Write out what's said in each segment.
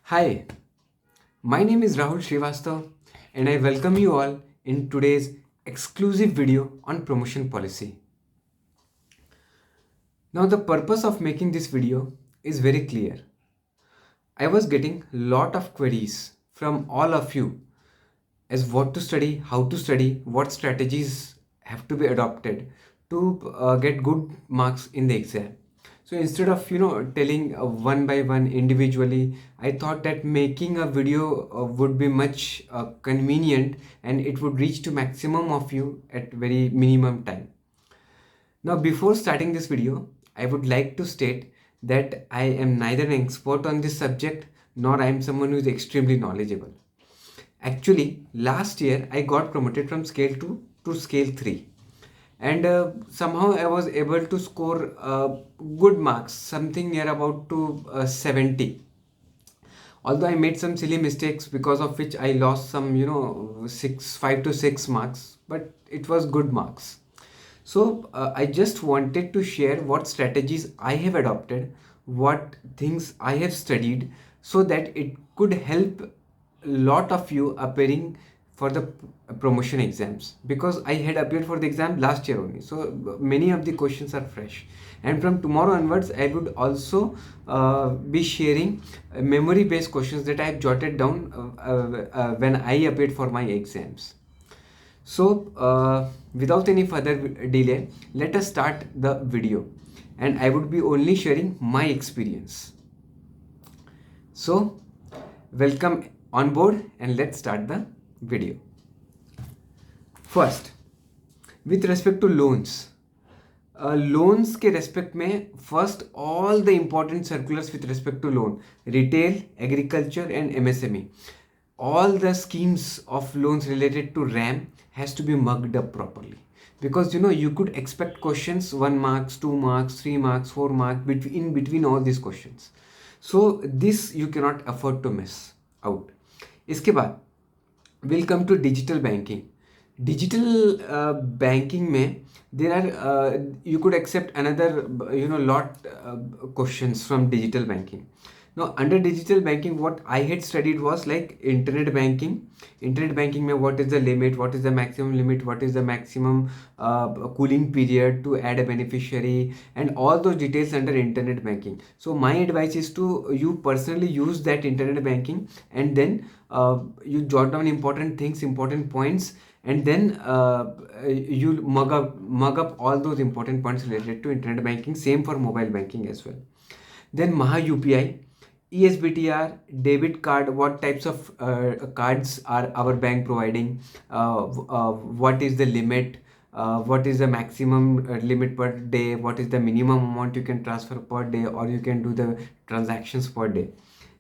Hi, my name is Rahul Srivastav and I welcome you all in today's exclusive video on promotion policy. Now the purpose of making this video is very clear. I was getting lot of queries from all of you as what to study, how to study, what strategies have to be adopted to get good marks in the exam. So instead of telling one by one individually, I thought that making a video would be much convenient and it would reach to maximum of you at very minimum time. Now, before starting this video, I would like to state that I am neither an expert on this subject nor I am someone who is extremely knowledgeable. Actually, last year I got promoted from scale 2 to scale 3, and somehow I was able to score good marks, something near about to 70. Although I made some silly mistakes because of which I lost some, 5 to 6 marks, but it was good marks. So I just wanted to share what strategies I have adopted, what things I have studied, so that it could help a lot of you appearing for the promotion exams, because I had appeared for the exam last year only. So many of the questions are fresh, and from tomorrow onwards I would also be sharing memory based questions that I have jotted down when I appeared for my exams. So, without any further delay, let us start the video, and I would be only sharing my experience. So, welcome on board and let's start the video. First, with respect to loans. Loans के respect में first all the important circulars with respect to loan, retail, agriculture and MSME, all the schemes of loans related to RAM has to be mugged up properly, because you could expect questions 1 marks, 2 marks, 3 marks, 4 marks in between all these questions. So this you cannot afford to miss out. इसके बाद we'll come to digital banking. Digital banking में there are you could accept another lot questions from digital banking. Now under digital banking, what I had studied was like internet banking. Internet banking mein what is the limit, what is the maximum limit, what is the maximum cooling period to add a beneficiary, and all those details under internet banking. So my advice is to you personally use that internet banking, and then you jot down important things, important points, and then you mug up all those important points related to internet banking. Same for mobile banking as well. Then Maha UPI, ESBTR, debit card, what types of cards are our bank providing, what is the limit, what is the maximum limit per day, what is the minimum amount you can transfer per day or you can do the transactions per day.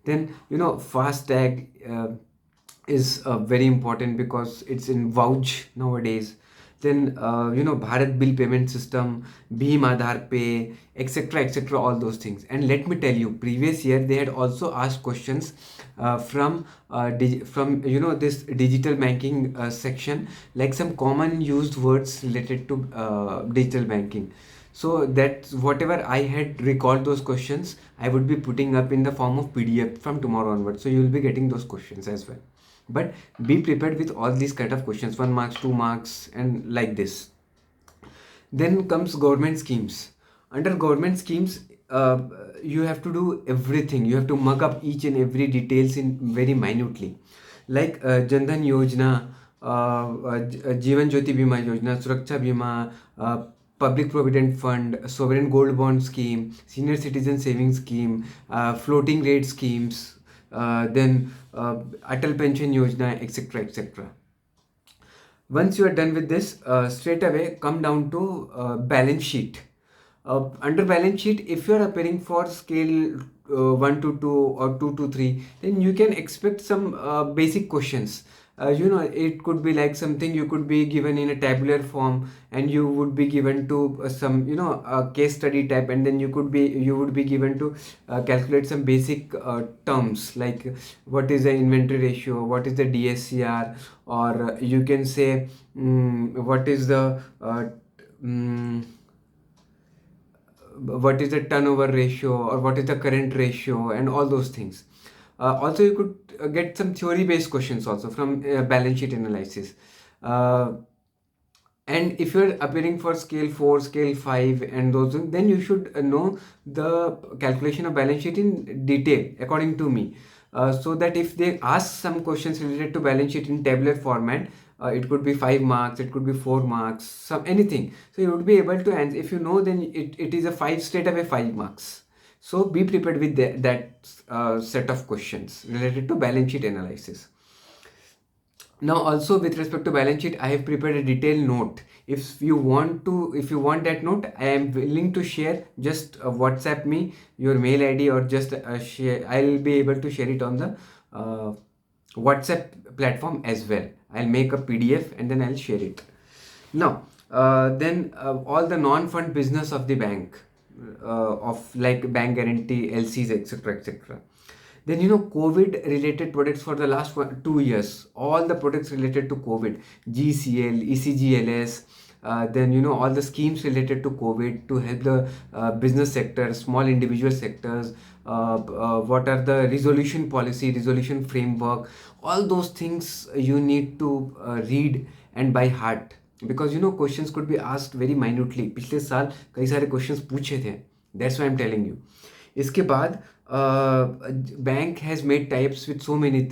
Then FASTag is very important because it's in vouch nowadays. Then Bharat bill payment system, Bhim Aadhaar Pay, etc, etc, all those things. And let me tell you, previous year they had also asked questions from this digital banking section, like some common used words related to digital banking. So that whatever I had recalled those questions, I would be putting up in the form of PDF from tomorrow onwards. So you will be getting those questions as well. But be prepared with all these kind of questions, 1 marks, 2 marks, and like this. Then comes government schemes. Under government schemes, you have to do everything. You have to mug up each and every details in very minutely, like Jandhan Yojana, Jeevan Jyoti Bima Yojana, Suraksha Bima, Public Provident Fund, Sovereign Gold Bond Scheme, Senior Citizen Savings Scheme, floating rate schemes, then Atal Pension Yojana, etc, etc. Once you are done with this, straight away come down to balance sheet. Under balance sheet, if you are appearing for scale 1 to 2 or 2 to 3, then you can expect some basic questions. It could be like something you could be given in a tabular form, and you would be given to some case study type, and then you would be given to calculate some basic terms, like what is the inventory ratio, what is the DSCR, or you can say what is the what is the turnover ratio, or what is the current ratio, and all those things. Also, you could get some theory based questions also from balance sheet analysis. uh, and if you're appearing for scale 4, scale 5 and those things, then you should know the calculation of balance sheet in detail according to me. So that if they ask some questions related to balance sheet in tabular format, it could be 5 marks, it could be 4 marks, some anything, so you would be able to answer. If you know, then it is a 5, straight away 5 marks. So be prepared with that set of questions related to balance sheet analysis. Now also, with respect to balance sheet, I have prepared a detailed note. If you want that note, I am willing to share. Just WhatsApp me your mail ID, or just share. I'll be able to share it on the uh, WhatsApp platform as well. I'll make a PDF and then I'll share it. Now, then all the non-fund business of the bank, of like bank guarantee, LCs, etc., etc. Then COVID related products for the last 2 years, all the products related to COVID, GCL, ECGLS, then all the schemes related to COVID to help the business sector, small individual sectors. What are the resolution policy, resolution framework, all those things you need to read and by heart, because questions could be asked very minutely. पिछले साल कई सारे questions पूछे थे. That's why I'm telling you. इसके बाद bank has made types with so many,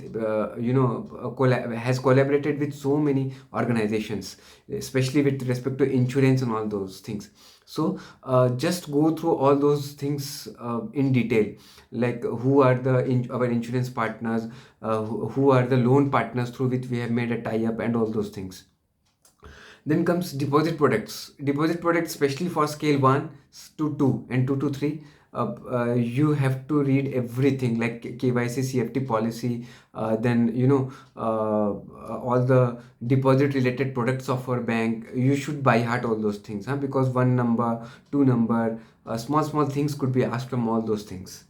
has collaborated with so many organizations, especially with respect to insurance and all those things. So just go through all those things in detail, like who are our insurance partners, who are the loan partners through which we have made a tie-up, and all those things. Then comes deposit products. Deposit products, especially for scale 1 to 2 and 2 to 3, you have to read everything like KYC, CFT policy, then all the deposit related products of our bank. You should by heart all those things, because one number, two number, small things could be asked from all those things.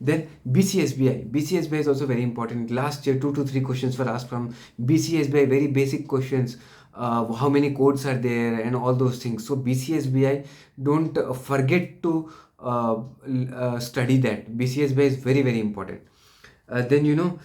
Then BCSBI. BCSBI is also very important. Last year, 2 to 3 questions were asked from BCSBI, very basic questions. How many codes are there and all those things. So BCSBI, don't forget to study that. BCSBI is very, very important. Then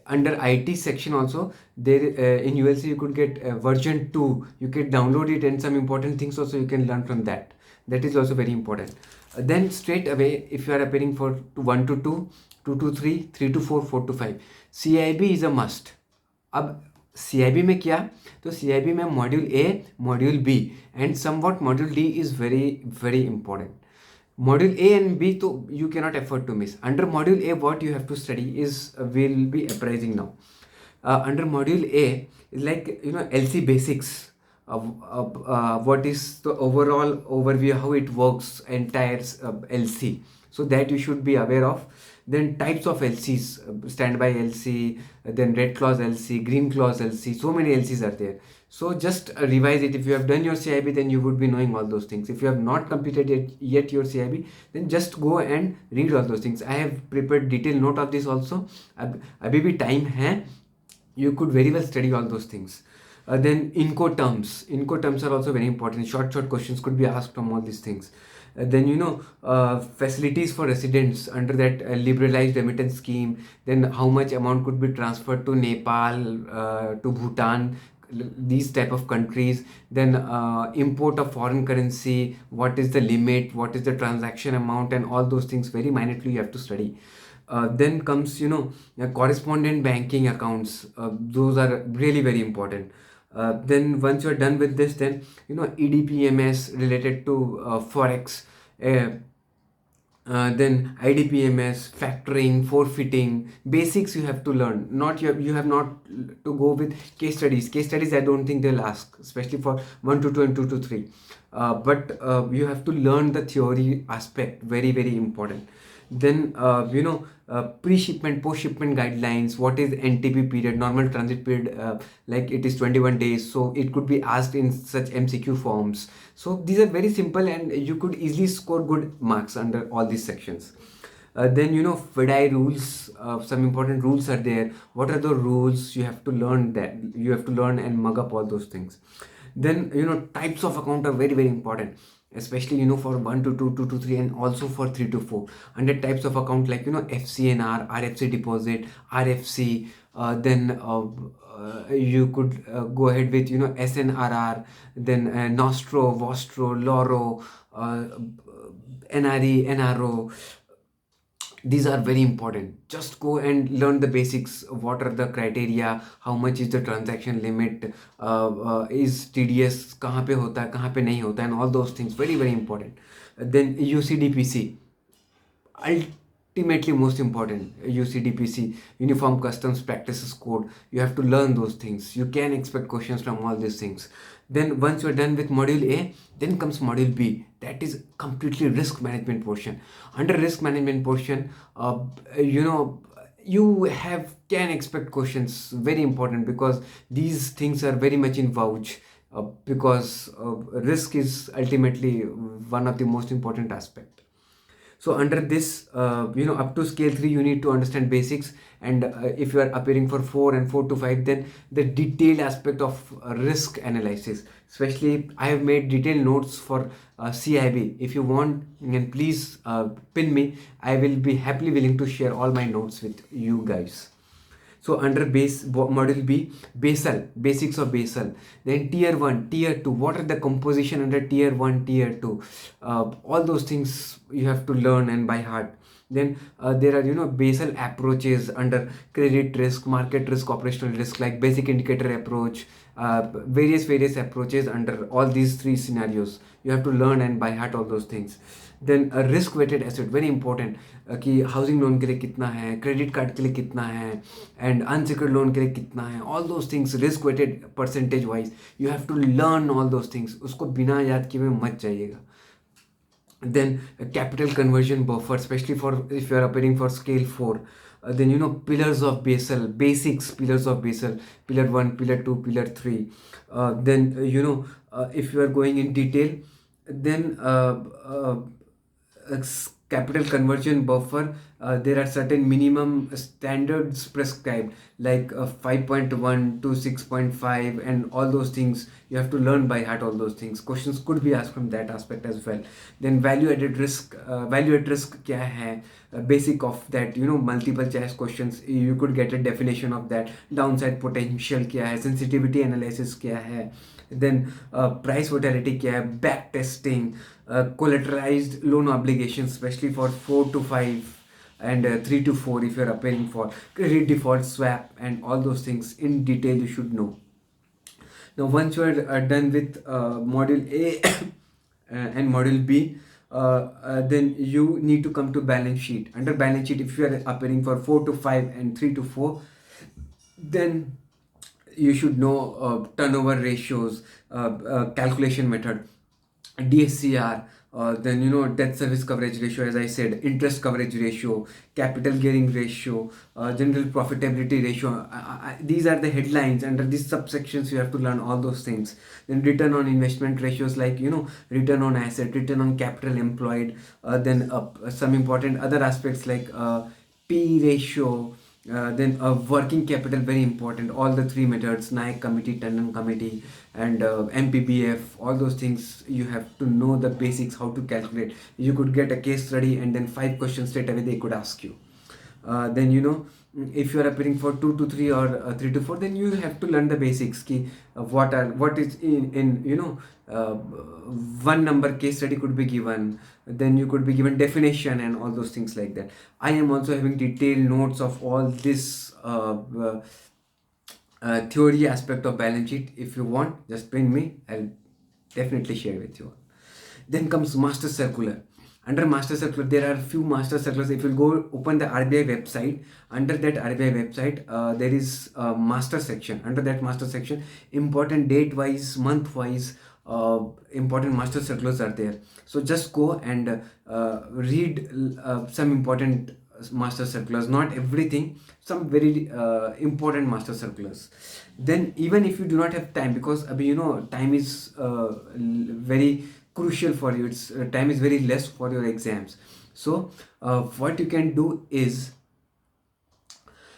under IT section also, there in ULC you could get version 2. You can download it, and some important things also you can learn from that. That is also very important. Then straight away, if you are appearing for 1 to 2, 2 to 3, 3 to 4, 4 to 5, CIB is a must. अब CIB में क्या, तो CIB में module A, module B and somewhat module D is very, very important. Module A and B, तो you cannot afford to miss. Under module A, what you have to study is will be appraising now. Under module A is like LC basics. What is the overall overview, how it works, entire LC. So that you should be aware of. Then types of LCs, standby LC, then red clause LC, green clause LC, so many LCs are there. So just revise it. If you have done your CIB, then you would be knowing all those things. If you have not completed yet your CIB, then just go and read all those things. I have prepared detailed note of this also. अभी भी time है, you could very well study all those things. Then Inco terms are also very important. Short questions could be asked from all these things. Then facilities for residents under that liberalized remittance scheme. Then how much amount could be transferred to Nepal, to Bhutan, these type of countries. Then import of foreign currency, what is the limit, what is the transaction amount, and all those things very minutely you have to study. Then comes correspondent banking accounts. Those are really very important. Then once you are done with this, then EDPMS related to forex, then IDPMS, factoring, forfeiting, basics you have to learn. You have not to go with case studies. I don't think they'll ask, especially for 1 to 2 and 2 to 3. But you have to learn the theory aspect, very, very important. Then pre-shipment, post-shipment guidelines. What is NTP period, normal transit period, like it is 21 days, so it could be asked in such MCQ forms. So these are very simple and you could easily score good marks under all these sections. Then FDI rules, some important rules are there. What are the rules? You have to learn that. You have to learn and mug up all those things. Then types of account are very, very important. especially for 1 to 2, 2 to 3, and also for 3 to 4. Under types of account, like FCNR, RFC deposit, RFC, then you could go ahead with SNRR, then Nostro, Vostro, Loro, NRE, NRO. These are very important. Just go and learn the basics. What are the criteria? How much is the transaction limit? Is TDS कहाँ पे होता है, कहाँ पे नहीं होता है, and all those things, very very important. Then UCDPC, ultimately most important. UCDPC, Uniform Customs Practices Code. You have to learn those things. You can expect questions from all these things. Then once you're done with module A, then comes module B. That is completely risk management portion. Under risk management portion, you know you have can expect questions, very important, because these things are very much in vouch, because risk is ultimately one of the most important aspect. So under this, up to scale 3, you need to understand basics. And if you are appearing for 4 and 4 to 5, then the detailed aspect of risk analysis. Especially, I have made detailed notes for CIB. If you want, then please pin me. I will be happily willing to share all my notes with you guys. So under module B, basal, basics of basal. Then tier 1, tier 2, what are the composition under tier 1, tier 2? All those things you have to learn and by heart. Then there are basal approaches under credit risk, market risk, operational risk, like basic indicator approach, various approaches under all these three scenarios. You have to learn and by heart all those things. Then risk weighted asset, very important, कि housing loan के लिए कितना है, credit card के लिए कितना है, and unsecured loan के लिए कितना है, all those things risk weighted percentage wise you have to learn all those things. उसको बिना याद किए हुए मत जाइएगा. Then capital conversion buffer, especially for if you are appearing for scale 4. Then pillars of Basel, basics pillars of Basel, pillar 1, pillar 2, pillar 3. Then if you are going in detail, then capital conversion buffer, there are certain minimum standards prescribed, like 5.1 to 6.5, and all those things you have to learn by heart. All those things, questions could be asked from that aspect as well. Then value added risk, value at risk kya hai, basic of that, multiple choice questions, you could get a definition of that. Downside potential kya hai, sensitivity analysis kya hai, then price volatility kya hai, back testing, collateralized loan obligations, especially for 4 to 5 and 3 to 4 if you're appearing for credit default swap, and all those things in detail you should know. Now once you are done with module A and module B, then you need to come to balance sheet. Under balance sheet, if you are appearing for 4 to 5 and 3 to 4, then you should know turnover ratios, calculation method, DSCR, then debt service coverage ratio, as I said, interest coverage ratio, capital gearing ratio, general profitability ratio. These are the headlines. Under these subsections you have to learn all those things. Then return on investment ratios, like return on asset, return on capital employed, then some important other aspects like P ratio, then working capital, very important. All the three methods, Naik committee, Tandon committee, and MPBF, all those things you have to know the basics, how to calculate. You could get a case study and then 5 questions straight away they could ask you. Then if you are appearing for 2 to 3 or 3 to 4, then you have to learn the basics, ki, what is in one number case study could be given, then you could be given definition and all those things like that. I am also having detailed notes of all this theory aspect of balance sheet. If you want, just ping me, I'll definitely share with you. Then comes master circular. Under master circular, there are few master circulars. If you go open the RBI website, under that RBI website, there is a master section. Under that master section, important date wise, month wise, important master circulars are there. So just go and read some important master circulars, not everything, some very important master circulars. Then even if you do not have time, because time is very crucial for you, it's time is very less for your exams. So what you can do is,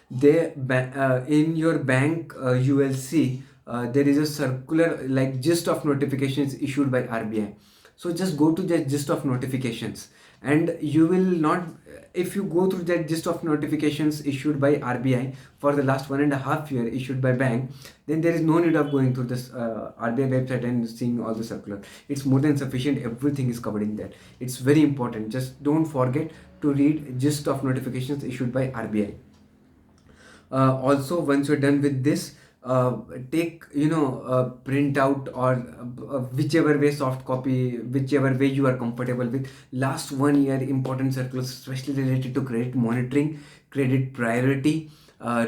in your bank you will see there is a circular like gist of notifications issued by RBI. So just go to the gist of notifications, and you will not, if you go through that gist of notifications issued by RBI for the last 1.5 year issued by bank, then there is no need of going through this RBI website and seeing all the circular. It's more than sufficient. Everything is covered in that. It's very important. Just don't forget to read gist of notifications issued by RBI. Also, once you're done with this, take, print out, or whichever way, soft copy, whichever way you are comfortable with, last 1 year important circulars, especially related to credit monitoring, credit priority,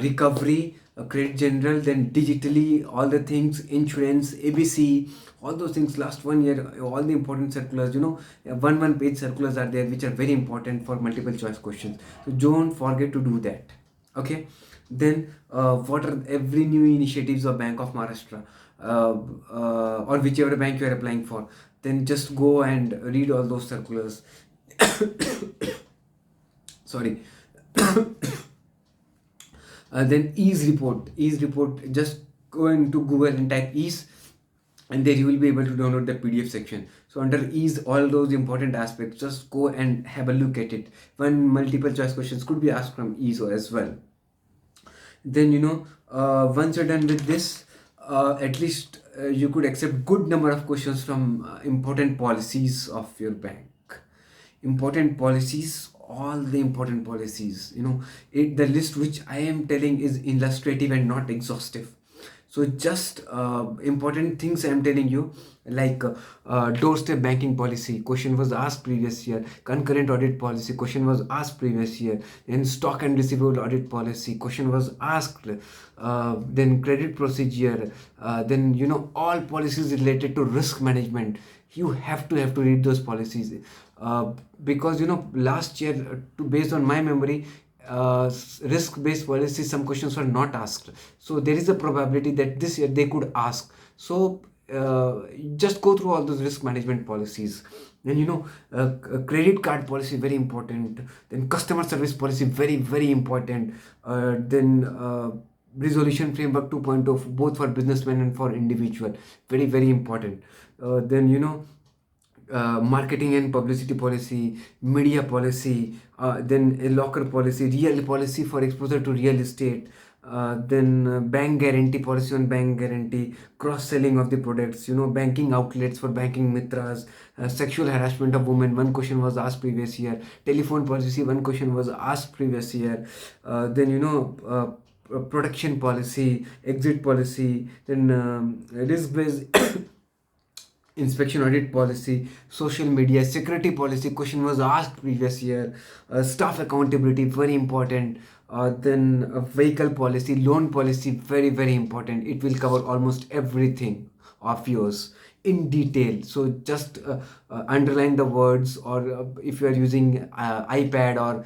recovery, credit general, then digitally, all the things, insurance, ABC, all those things. Last 1 year, all the important circulars, one page circulars are there, which are very important for multiple choice questions. So don't forget to do that. Okay. Then what are every new initiatives of Bank of Maharashtra, or whichever bank you are applying for, then just go and read all those circulars. Sorry. Then ease report, just go into Google and type ease, and there you will be able to download the PDF section. So under ease, all those important aspects, just go and have a look at it. When multiple choice questions could be asked from ease as well. Then once you're done with this, at least you could accept good number of questions from important policies of your bank. Important policies, all the important policies, the list which I am telling is illustrative and not exhaustive. So just important things I am telling you, like doorstep banking policy, question was asked previous year. Concurrent audit policy, question was asked previous year. Then stock and receivable audit policy, question was asked. Then credit procedure, then all policies related to risk management. You have to read those policies, because last year, based on my memory, risk-based policy, some questions were not asked. So there is a probability that this year they could ask. So just go through all those risk management policies. Then credit card policy, very important. Then customer service policy, very very important. Then resolution framework 2.0, both for businessmen and for individual, very very important. Then marketing and publicity policy, media policy, then a locker policy, real policy for exposure to real estate, then bank guarantee policy on bank guarantee, cross selling of the products, banking outlets for banking mitras, sexual harassment of women, one question was asked previous year. Telephone policy, one question was asked previous year. Then production policy, exit policy, then risk based inspection audit policy, social media security policy, question was asked previous year. Staff accountability, very important. Then vehicle policy, loan policy, very very important. It will cover almost everything of yours in detail. So just underline the words, or if you are using iPad or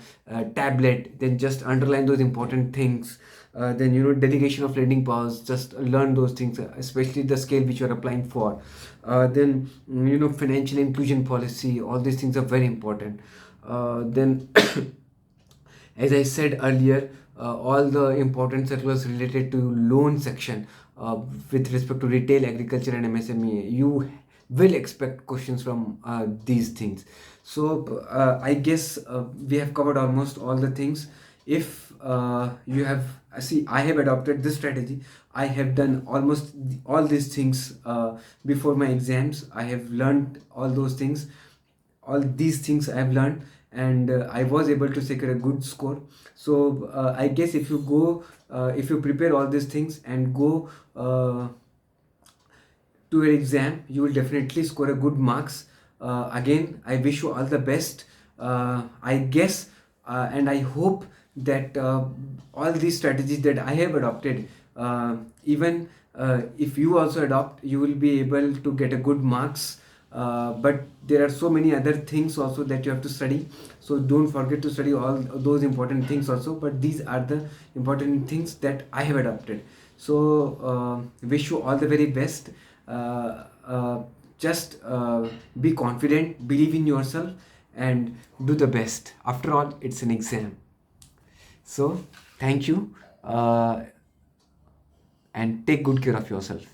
tablet, then just underline those important things. Then delegation of lending powers, just learn those things, especially the scale which you are applying for. Then financial inclusion policy, all these things are very important. Then as I said earlier, all the important circulars related to loan section, with respect to retail, agriculture and MSME, you will expect questions from these things. So I guess we have covered almost all the things. If you have, see, I have adopted this strategy. I have done almost all these things before my exams. I have learned all those things. All these things I have learned, and I was able to secure a good score. So I guess if you go, if you prepare all these things and go to your exam, you will definitely score a good marks. Again, I wish you all the best. I guess and I hope that all these strategies that I have adopted, even if you also adopt, you will be able to get a good marks. But there are so many other things also that you have to study, so don't forget to study all those important things also. But these are the important things that I have adopted. So wish you all the very best. Just be confident, believe in yourself, and do the best. After all, it's an exam. So thank you, and take good care of yourself.